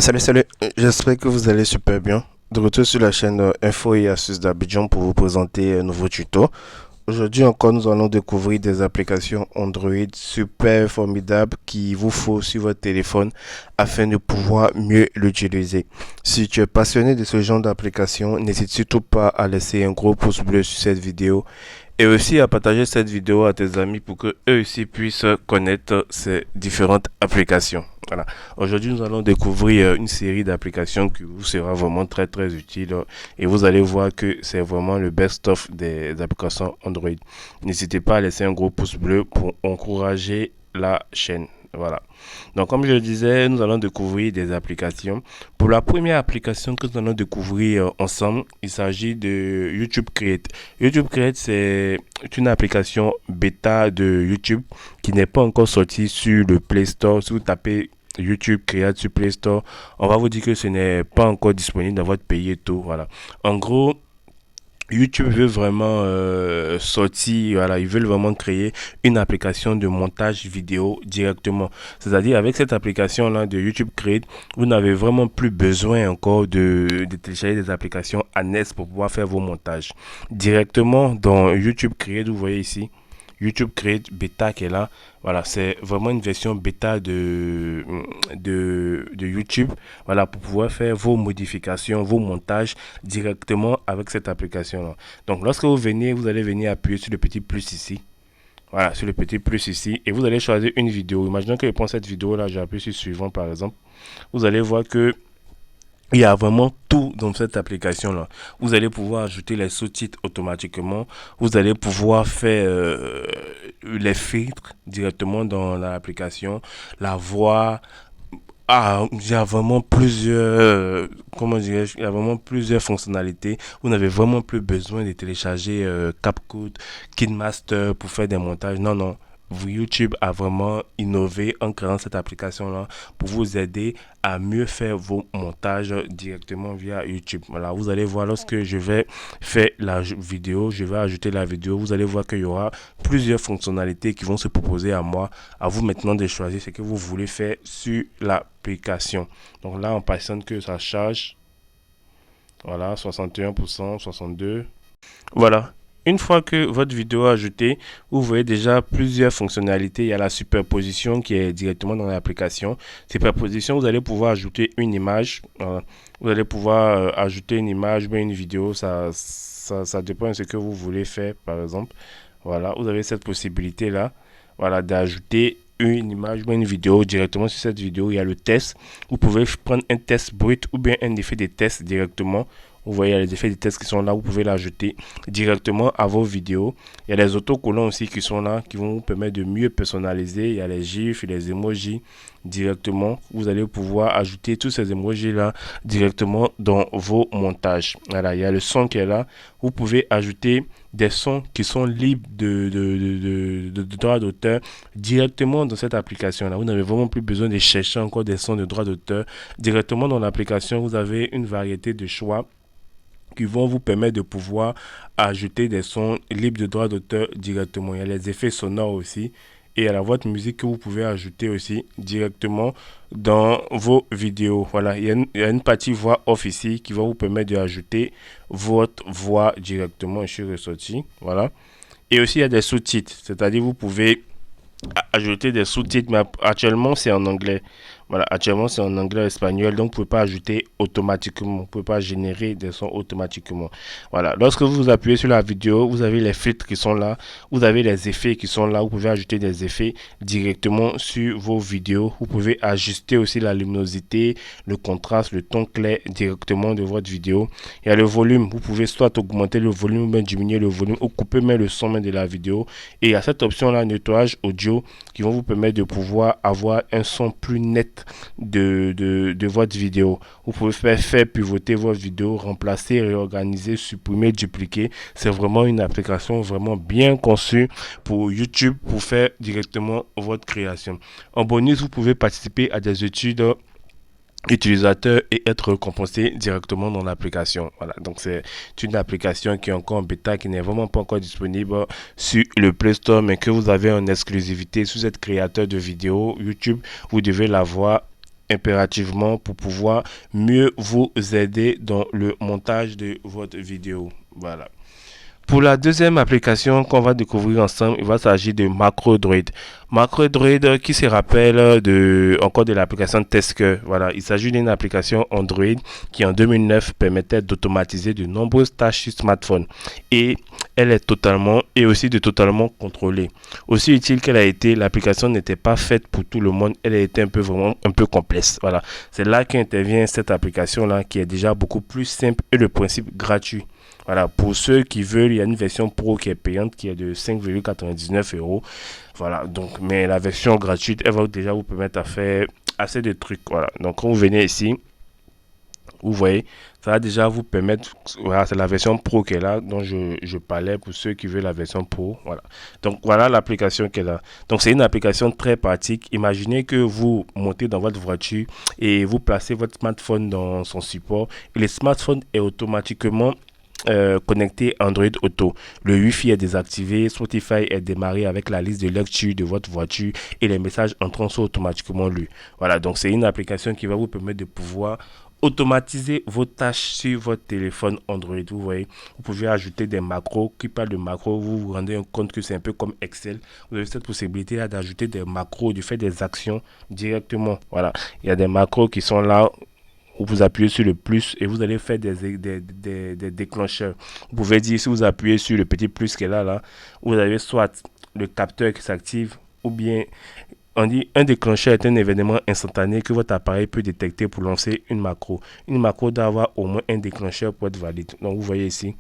Salut, j'espère que vous allez super bien. De retour sur la chaîne Info et Astuces d'Abidjan pour vous présenter un nouveau tuto. Aujourd'hui encore, nous allons découvrir des applications Android super formidables qu'il vous faut sur votre téléphone afin de pouvoir mieux l'utiliser. Si tu es passionné de ce genre d'application, n'hésite surtout pas à laisser un gros pouce bleu sur cette vidéo et aussi à partager cette vidéo à tes amis pour que eux aussi puissent connaître ces différentes applications. Voilà. Aujourd'hui, nous allons découvrir une série d'applications qui vous sera vraiment très utile et vous allez voir que c'est vraiment le best-of des applications Android. N'hésitez pas à laisser un gros pouce bleu pour encourager la chaîne. Voilà. Donc, comme je le disais, nous allons découvrir des applications. Pour la première application que nous allons découvrir ensemble, il s'agit de YouTube Create. YouTube Create, c'est une application bêta de YouTube qui n'est pas encore sortie sur le Play Store. Si vous tapez YouTube Create sur Play Store, on va vous dire que ce n'est pas encore disponible dans votre pays et tout. Voilà. En gros, YouTube veut vraiment sortir, voilà, ils veulent vraiment créer une application de montage vidéo directement. C'est-à-dire avec cette application-là de YouTube Create, vous n'avez vraiment plus besoin encore de télécharger des applications annexes pour pouvoir faire vos montages. Directement dans YouTube Create, vous voyez ici, YouTube Create Beta qui est là. Voilà, c'est vraiment une version bêta de YouTube. Voilà, pour pouvoir faire vos modifications, vos montages directement avec cette application-là. Donc, lorsque vous venez, vous allez venir appuyer sur le petit plus ici. Voilà, sur le petit plus ici. Et vous allez choisir une vidéo. Imaginons que je prends cette vidéo-là, j'appuie sur suivant par exemple. Vous allez voir que il y a vraiment tout dans cette application-là. Vous allez pouvoir ajouter les sous-titres automatiquement. Vous allez pouvoir faire les filtres directement dans l'application. La voix. Ah, il y a vraiment plusieurs, comment dirais-je, il y a vraiment plusieurs fonctionnalités. Vous n'avez vraiment plus besoin de télécharger CapCut, KineMaster pour faire des montages. Non, non. YouTube a vraiment innové en créant cette application-là pour vous aider à mieux faire vos montages directement via YouTube. Voilà, vous allez voir lorsque je vais faire la vidéo, je vais ajouter la vidéo, vous allez voir qu'il y aura plusieurs fonctionnalités qui vont se proposer à moi. À vous maintenant de choisir ce que vous voulez faire sur l'application. Donc là, on patiente que ça charge. Voilà, 61%, 62%. Voilà. Une fois que votre vidéo est ajoutée, vous voyez déjà plusieurs fonctionnalités. Il y a la superposition qui est directement dans l'application. Superposition, vous allez pouvoir ajouter une image. Vous allez pouvoir ajouter une image ou une vidéo. Ça dépend de ce que vous voulez faire, par exemple. Voilà, vous avez cette possibilité-là. Voilà, d'ajouter une image ou une vidéo directement sur cette vidéo. Il y a le test. Vous pouvez prendre un test brut ou bien un effet de test directement. Vous voyez, il y a les effets de test qui sont là. Vous pouvez l'ajouter directement à vos vidéos. Il y a les autocollants aussi qui sont là, qui vont vous permettre de mieux personnaliser. Il y a les gifs, les emojis directement. Vous allez pouvoir ajouter tous ces emojis-là directement dans vos montages. Voilà, il y a le son qui est là. Vous pouvez ajouter des sons qui sont libres de droits d'auteur directement dans cette application-là. Vous n'avez vraiment plus besoin de chercher encore des sons de droits d'auteur. Directement dans l'application, vous avez une variété de choix qui vont vous permettre de pouvoir ajouter des sons libres de droits d'auteur directement. Il y a les effets sonores aussi. Et il y a la voix de musique que vous pouvez ajouter aussi directement dans vos vidéos. Voilà, il y a une partie voix off ici qui va vous permettre d'ajouter votre voix directement. Je suis ressorti. Voilà. Et aussi, il y a des sous-titres. C'est-à-dire, vous pouvez ajouter des sous-titres, mais actuellement, c'est en anglais. Voilà, actuellement, c'est en anglais et espagnol, donc vous ne pouvez pas ajouter automatiquement, vous ne pouvez pas générer des sons automatiquement. Voilà, lorsque vous appuyez sur la vidéo, vous avez les filtres qui sont là, vous avez les effets qui sont là, vous pouvez ajouter des effets directement sur vos vidéos. Vous pouvez ajuster aussi la luminosité, le contraste, le ton clair directement de votre vidéo. Il y a le volume, vous pouvez soit augmenter le volume ou bien diminuer le volume ou couper même le son même de la vidéo. Et il y a cette option là, nettoyage audio, qui vont vous permettre de pouvoir avoir un son plus net de votre vidéo. Vous pouvez faire pivoter votre vidéo, remplacer, réorganiser, supprimer, dupliquer. C'est vraiment une application vraiment bien conçue pour YouTube pour faire directement votre création. En bonus, vous pouvez participer à des études utilisateurs et être récompensé directement dans l'application. Voilà, donc c'est une application qui est encore en bêta, qui n'est vraiment pas encore disponible sur le Play Store, mais que vous avez en exclusivité. Si vous êtes créateur de vidéos YouTube, vous devez l'avoir impérativement pour pouvoir mieux vous aider dans le montage de votre vidéo. Voilà. Pour la deuxième application qu'on va découvrir ensemble, il va s'agir de MacroDroid. MacroDroid qui se rappelle encore de l'application Tesker. Voilà, il s'agit d'une application Android qui en 2009 permettait d'automatiser de nombreuses tâches sur smartphone. Et elle est totalement totalement contrôlée. Aussi utile qu'elle a été, l'application n'était pas faite pour tout le monde. Elle a été vraiment un peu complexe. Voilà, c'est là qu'intervient cette application là qui est déjà beaucoup plus simple et le principe gratuit. Voilà, pour ceux qui veulent, il y a une version pro qui est payante qui est de 5,99 euros. Voilà, donc, mais la version gratuite, elle va déjà vous permettre de faire assez de trucs. Voilà, donc quand vous venez ici, vous voyez, ça va déjà vous permettre, voilà, c'est la version pro qui est là, dont je parlais pour ceux qui veulent la version pro. Voilà, donc voilà l'application qui est là. Donc c'est une application très pratique. Imaginez que vous montez dans votre voiture et vous placez votre smartphone dans son support et le smartphone est automatiquement connecté Android Auto. Le Wi-Fi est désactivé, Spotify est démarré avec la liste de lecture de votre voiture et les messages entrants sont automatiquement lus. Voilà, donc c'est une application qui va vous permettre de pouvoir automatiser vos tâches sur votre téléphone Android. Vous voyez, vous pouvez ajouter des macros. Qui parle de macros, vous vous rendez compte que c'est un peu comme Excel. Vous avez cette possibilité là d'ajouter des macros, de faire des actions directement. Voilà, il y a des macros qui sont là où vous appuyez sur le plus et vous allez faire des déclencheurs. Vous pouvez dire, si vous appuyez sur le petit plus qui est là, vous avez soit le capteur qui s'active ou bien on dit un déclencheur est un événement instantané que votre appareil peut détecter pour lancer une macro. Une macro doit avoir au moins un déclencheur pour être valide. Donc vous voyez ici,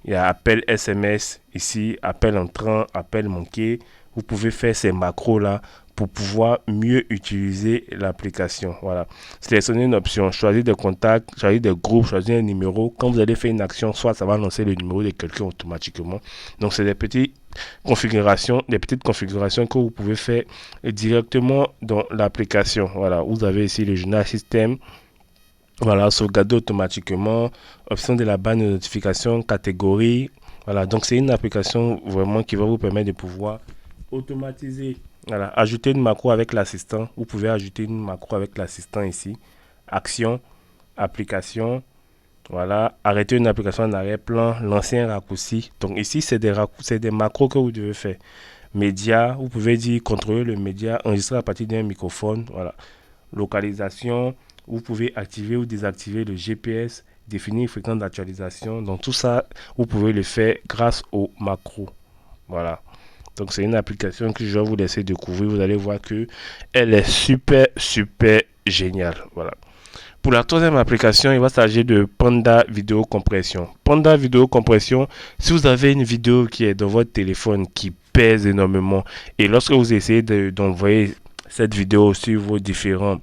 il y a appel SMS, ici appel entrant, appel manqué. Vous pouvez faire ces macros là pour pouvoir mieux utiliser l'application. Voilà. Sélectionnez une option, choisir des contacts, choisir des groupes, choisir un numéro. Quand vous allez faire une action, soit ça va lancer le numéro de quelqu'un automatiquement. Donc c'est des petites configurations que vous pouvez faire directement dans l'application. Voilà, vous avez ici le journal système. Voilà, sauvegarder automatiquement, option de la barre de notification, catégorie. Voilà, donc c'est une application vraiment qui va vous permettre de pouvoir automatiser. Voilà, ajouter une macro avec l'assistant. Vous pouvez ajouter une macro avec l'assistant ici. Action, application. Voilà, arrêter une application en arrière-plan, lancer un raccourci. Donc ici, c'est des macros que vous devez faire. Média, vous pouvez dire contrôler le média, enregistrer à partir d'un microphone. Voilà. Localisation, vous pouvez activer ou désactiver le GPS, définir une fréquence d'actualisation. Donc tout ça, vous pouvez le faire grâce au macro. Voilà. Donc c'est une application que je vais vous laisser découvrir. Vous allez voir que elle est super géniale. Voilà. Pour la troisième application, il va s'agir de Panda Vidéo Compression. Panda Vidéo Compression, si vous avez une vidéo qui est dans votre téléphone qui pèse énormément et lorsque vous essayez d'envoyer cette vidéo sur vos différents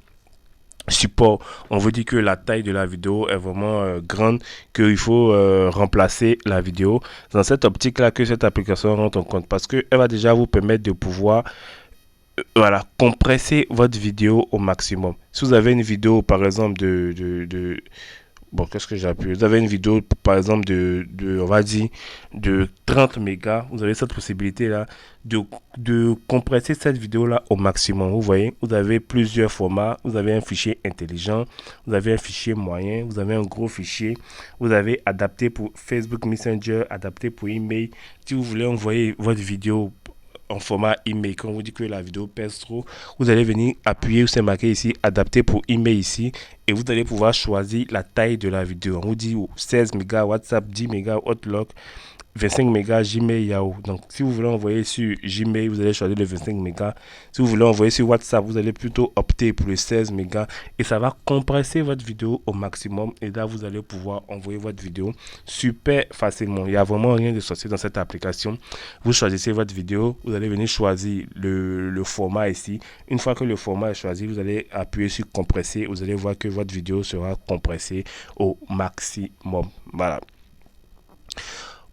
support, on vous dit que la taille de la vidéo est vraiment grande, qu'il faut remplacer la vidéo. Dans cette optique là que cette application rentre en compte, parce que elle va déjà vous permettre de pouvoir voilà, compresser votre vidéo au maximum. Si vous avez une vidéo par exemple bon, qu'est-ce que j'appuie? Vous avez une vidéo, par exemple, on va dire, de 30 mégas. Vous avez cette possibilité-là de compresser cette vidéo-là au maximum. Vous voyez, vous avez plusieurs formats. Vous avez un fichier intelligent, vous avez un fichier moyen, vous avez un gros fichier. Vous avez adapté pour Facebook Messenger, adapté pour email. Si vous voulez envoyer votre vidéo en format email, quand on vous dit que la vidéo pèse trop, vous allez venir appuyer où c'est marqué ici adapté pour email ici et vous allez pouvoir choisir la taille de la vidéo. On vous dit 16 mégas WhatsApp, 10 mégas Outlook, 25 mégas Gmail, Yahoo. Donc si vous voulez envoyer sur Gmail, vous allez choisir le 25 mégas. Si vous voulez envoyer sur WhatsApp, vous allez plutôt opter pour le 16 mégas et ça va compresser votre vidéo au maximum et là vous allez pouvoir envoyer votre vidéo super facilement. Il n'y a vraiment rien de sorcier dans cette application. Vous choisissez votre vidéo, vous allez venir choisir le format ici. Une fois que le format est choisi, vous allez appuyer sur compresser. Vous allez voir que votre vidéo sera compressée au maximum. Voilà.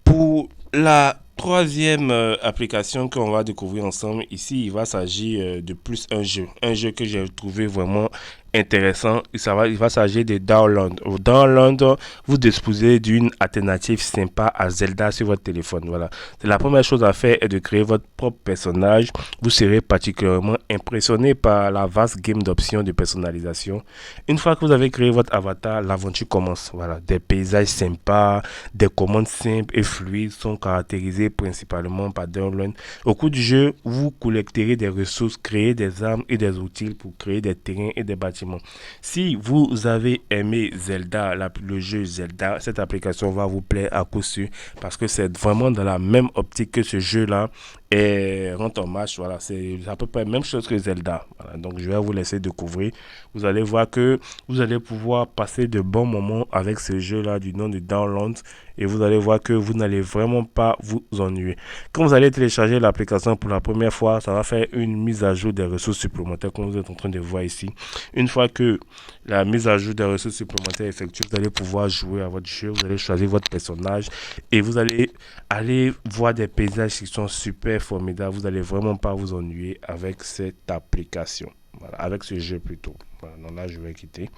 Pour la troisième application qu'on va découvrir ensemble, ici, il va s'agir de plus un jeu. Un jeu que j'ai trouvé vraiment intéressant. Il va s'agir de Download. Au Download, vous disposez d'une alternative sympa à Zelda sur votre téléphone. Voilà. La première chose à faire est de créer votre propre personnage. Vous serez particulièrement impressionné par la vaste gamme d'options de personnalisation. Une fois que vous avez créé votre avatar, l'aventure commence. Voilà. Des paysages sympas, des commandes simples et fluides sont caractérisés principalement par Download. Au cours du jeu, vous collecterez des ressources, créez des armes et des outils pour créer des terrains et des bâtiments. Si vous avez aimé Zelda, le jeu Zelda, cette application va vous plaire à coup sûr parce que c'est vraiment dans la même optique que ce jeu-là et rend hommage. Voilà, c'est à peu près la même chose que Zelda. Voilà, donc je vais vous laisser découvrir. Vous allez voir que vous allez pouvoir passer de bons moments avec ce jeu-là du nom de Download et vous allez voir que vous n'allez vraiment pas vous ennuyer. Quand vous allez télécharger l'application pour la première fois, ça va faire une mise à jour des ressources supplémentaires comme vous êtes en train de voir ici. Une fois que la mise à jour des ressources supplémentaires est effectuée, vous allez pouvoir jouer à votre jeu, vous allez choisir votre personnage et vous allez aller voir des paysages qui sont super formidables. Vous n'allez vraiment pas vous ennuyer avec cette application. Voilà, avec ce jeu plutôt. Voilà, donc là, je vais quitter.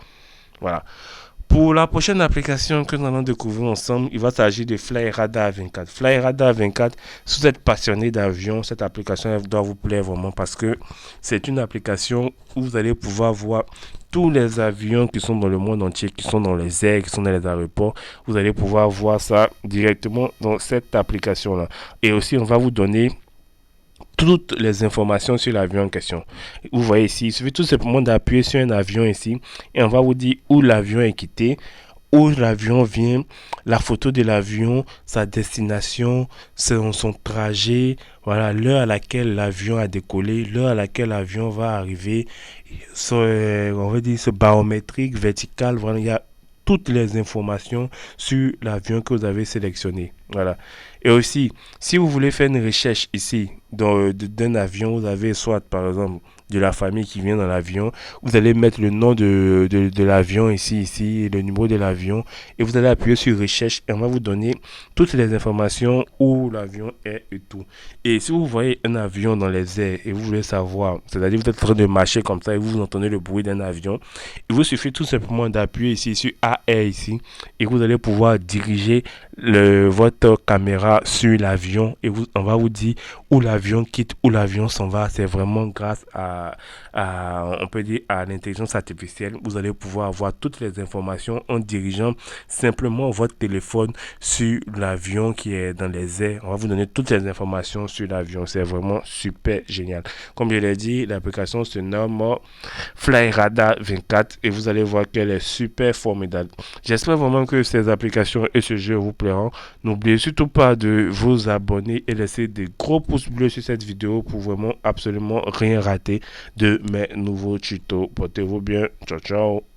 Voilà. Pour la prochaine application que nous allons découvrir ensemble, il va s'agir de FlyRadar 24. FlyRadar 24, si vous êtes passionné d'avion, cette application doit vous plaire vraiment parce que c'est une application où vous allez pouvoir voir tous les avions qui sont dans le monde entier, qui sont dans les airs, qui sont dans les aéroports. Vous allez pouvoir voir ça directement dans cette application-là. Et aussi, on va vous donner toutes les informations sur l'avion en question. Vous voyez ici, il suffit tout simplement d'appuyer sur un avion ici et on va vous dire où l'avion est quitté, où l'avion vient, la photo de l'avion, sa destination, son trajet, voilà, l'heure à laquelle l'avion a décollé, l'heure à laquelle l'avion va arriver, on va dire ce barométrique vertical, voilà, il y a toutes les informations sur l'avion que vous avez sélectionné. Voilà. Et aussi, si vous voulez faire une recherche ici d'un avion, vous avez soit par exemple de la famille qui vient dans l'avion, vous allez mettre le nom de l'avion ici, le numéro de l'avion, et vous allez appuyer sur recherche et on va vous donner toutes les informations où l'avion est et tout. Et si vous voyez un avion dans les airs et vous voulez savoir, c'est-à-dire vous êtes en train de marcher comme ça et vous entendez le bruit d'un avion, il vous suffit tout simplement d'appuyer ici sur AR ici et vous allez pouvoir diriger votre caméra sur l'avion et on va vous dire où l'avion quitte, où l'avion s'en va. C'est vraiment grâce on peut dire, à l'intelligence artificielle. Vous allez pouvoir avoir toutes les informations en dirigeant simplement votre téléphone sur l'avion qui est dans les airs. On va vous donner toutes les informations sur l'avion. C'est vraiment super génial. Comme je l'ai dit, l'application se nomme FlyRadar 24 et vous allez voir qu'elle est super formidable. J'espère vraiment que ces applications et ce jeu vous plairont. N'oubliez surtout pas de vous abonner et laisser des gros pouces bleus sur cette vidéo pour vraiment absolument rien rater de mes nouveaux tutos. Portez-vous bien. Ciao, ciao.